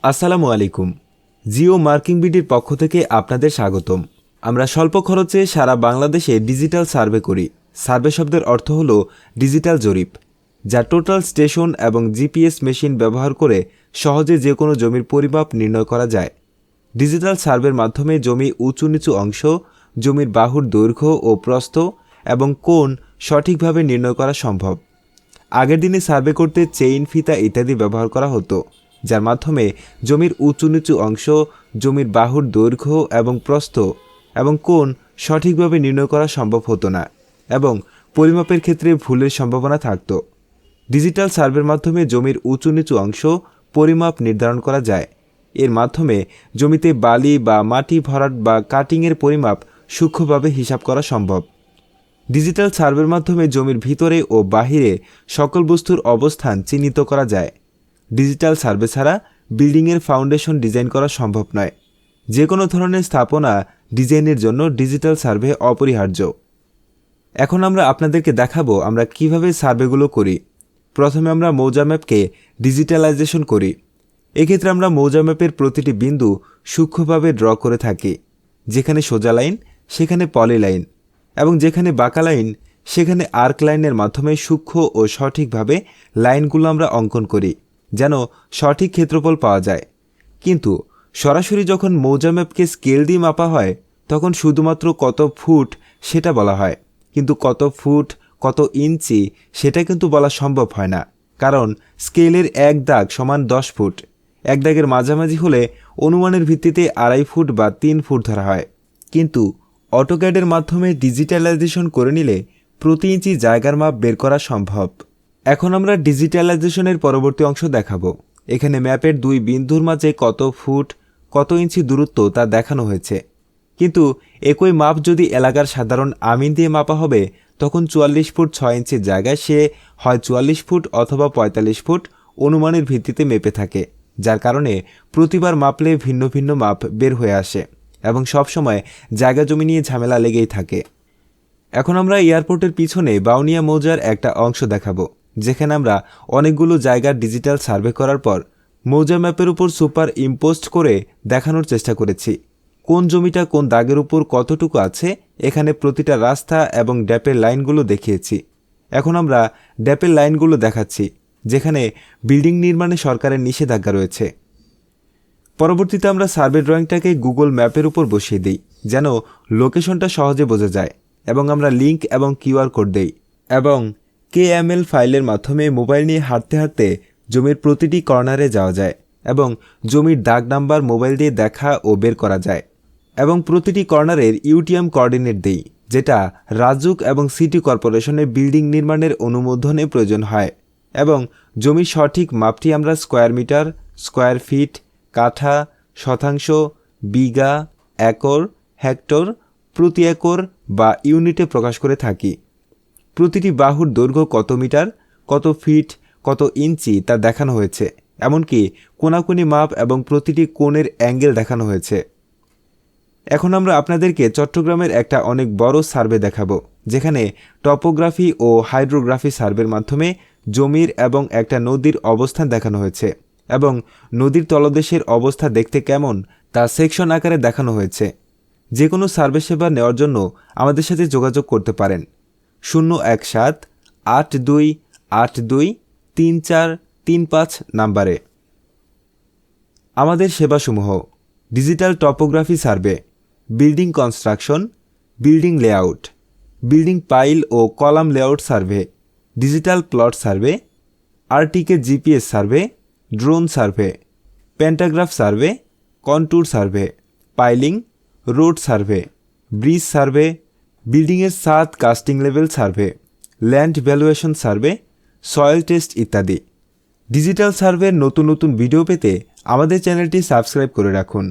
আসসালামু আলাইকুম। জিও মার্কিং বিডির পক্ষ থেকে আপনাদের স্বাগতম। আমরা স্বল্প খরচে সারা বাংলাদেশে ডিজিটাল সার্ভে করি। সার্ভে শব্দের অর্থ হল ডিজিটাল জরিপ, যা টোটাল স্টেশন এবং জিপিএস মেশিন ব্যবহার করে সহজে যে কোনো জমির পরিমাপ নির্ণয় করা যায়। ডিজিটাল সার্ভের মাধ্যমে জমি উঁচু নিচু অংশ, জমির বাহুর দৈর্ঘ্য ও প্রস্থ এবং কোণ সঠিকভাবে নির্ণয় করা সম্ভব। আগের দিনে সার্ভে করতে চেইন, ফিতা ইত্যাদি ব্যবহার করা হতো, যার মাধ্যমে জমির উঁচু নিচু অংশ, জমির বাহুর দৈর্ঘ্য এবং প্রস্থ এবং কোণ সঠিকভাবে নির্ণয় করা সম্ভব হতো না এবং পরিমাপের ক্ষেত্রে ভুলের সম্ভাবনা থাকত। ডিজিটাল সার্ভের মাধ্যমে জমির উঁচু নিচু অংশ পরিমাপ নির্ধারণ করা যায়। এর মাধ্যমে জমিতে বালি বা মাটি ভরাট বা কাটিংয়ের পরিমাপ সূক্ষ্মভাবে হিসাব করা সম্ভব। ডিজিটাল সার্ভের মাধ্যমে জমির ভিতরে ও বাহিরে সকল বস্তুর অবস্থান চিহ্নিত করা যায়। ডিজিটাল সার্ভে ছাড়া বিল্ডিংয়ের ফাউন্ডেশন ডিজাইন করা সম্ভব নয়। যে কোনো ধরনের স্থাপনা ডিজাইনের জন্য ডিজিটাল সার্ভে অপরিহার্য। এখন আমরা আপনাদেরকে দেখাবো আমরা কিভাবে সার্ভেগুলো করি। প্রথমে আমরা মৌজা ম্যাপকে ডিজিটালাইজেশন করি। এক্ষেত্রে আমরা মৌজা ম্যাপের প্রতিটি বিন্দু সূক্ষ্মভাবে ড্র করে থাকি। যেখানে সোজা লাইন সেখানে পলি লাইন এবং যেখানে বাঁকা লাইন সেখানে আর্ক লাইনের মাধ্যমে সূক্ষ্ম ও সঠিকভাবে লাইনগুলো আমরা অঙ্কন করি, যেন সঠিক ক্ষেত্রফল পাওয়া যায়। কিন্তু সরাসরি যখন মৌজা ম্যাপকে স্কেল দিয়ে মাপা হয় তখন শুধুমাত্র কত ফুট সেটা বলা হয়, কিন্তু কত ফুট কত ইঞ্চি সেটা কিন্তু বলা সম্ভব হয় না, কারণ স্কেলের এক দাগ সমান 10 ফুট। এক দাগের মাঝামাঝি হলে অনুমানের ভিত্তিতে 2.5 ফুট বা 3 ফুট ধরা হয়। কিন্তু অটোক্যাডের মাধ্যমে ডিজিটালাইজেশন করে নিলে প্রতি ইঞ্চি জায়গার মাপ বের করা সম্ভব। এখন আমরা ডিজিটালাইজেশনের পরবর্তী অংশ দেখাবো। এখানে ম্যাপের দুই বিন্দুর মাঝে কত ফুট কত ইঞ্চি দূরত্ব তা দেখানো হয়েছে। কিন্তু একই মাপ যদি এলাকার সাধারণ আমিন দিয়ে মাপা হবে তখন 44 ফুট 6 ইঞ্চির জায়গায় সে হয় 44 ফুট অথবা 45 ফুট অনুমানের ভিত্তিতে মেপে থাকে, যার কারণে প্রতিবার মাপলে ভিন্ন ভিন্ন মাপ বের হয়ে আসে এবং সবসময় জায়গা জমি নিয়ে ঝামেলা লেগেই থাকে। এখন আমরা এয়ারপোর্টের পিছনে বাউনিয়া মৌজার একটা অংশ দেখাবো, যেখানে আমরা অনেকগুলো জায়গার ডিজিটাল সার্ভে করার পর মৌজা ম্যাপের উপর সুপার ইম্পোস্ট করে দেখানোর চেষ্টা করেছি কোন জমিটা কোন দাগের উপর কতটুকু আছে। এখানে প্রতিটা রাস্তা এবং ড্যাপের লাইনগুলো দেখিয়েছি। এখন আমরা ড্যাপের লাইনগুলো দেখাচ্ছি, যেখানে বিল্ডিং নির্মাণে সরকারের নিষেধাজ্ঞা রয়েছে। পরবর্তীতে আমরা সার্ভে ড্রয়িংটাকে গুগল ম্যাপের উপর বসিয়ে দিই, যেন লোকেশনটা সহজে বোঝা যায়, এবং আমরা লিঙ্ক এবং কিউআর কোড দেই এবং KML ফাইলের মাধ্যমে মোবাইল নিয়ে হাঁটতে হাঁটতে জমির প্রতিটি কর্নারে যাওয়া যায় এবং জমির দাগ নাম্বার মোবাইল দিয়ে দেখা ও বের করা যায় এবং প্রতিটি কর্নারের UTM কোঅর্ডিনেট দেই, যেটা রাজুক এবং সিটি কর্পোরেশনের বিল্ডিং নির্মাণের অনুমোদনে প্রয়োজন হয় এবং জমির সঠিক মাপটি আমরা স্কোয়ার মিটার, স্কোয়ার ফিট, কাঠা, শতাংশ, বিঘা, একর, হেক্টর, প্রতি একর বা ইউনিটে প্রকাশ করে থাকি। প্রতিটি বাহুর দৈর্ঘ্য কত মিটার, কত ফিট, কত ইঞ্চি তা দেখানো হয়েছে, এমনকি কোনাকুনি মাপ এবং প্রতিটি কোণের অ্যাঙ্গেল দেখানো হয়েছে। এখন আমরা আপনাদেরকে চট্টগ্রামের একটা অনেক বড় সার্ভে দেখাবো, যেখানে টপোগ্রাফি ও হাইড্রোগ্রাফি সার্ভের মাধ্যমে জমির এবং একটা নদীর অবস্থান দেখানো হয়েছে এবং নদীর তলদেশের অবস্থা দেখতে কেমন তা সেকশন আকারে দেখানো হয়েছে। যে কোনো সার্ভে সেবা নেওয়ার জন্য আমাদের সাথে যোগাযোগ করতে পারেন 017-8282-3435 নাম্বারে। আমাদের সেবাসমূহ: digital topography survey, building construction, building layout, building pile ও column layout survey, digital plot survey, RTK GPS survey, drone survey, pantograph survey, contour survey, piling, road survey, bridge survey, বিল্ডিংয়ের ছাদ casting level survey, land valuation survey, soil test ইত্যাদি। Digital সার্ভের নতুন নতুন video পেতে আমাদের চ্যানেলটি সাবস্ক্রাইব করে রাখুন।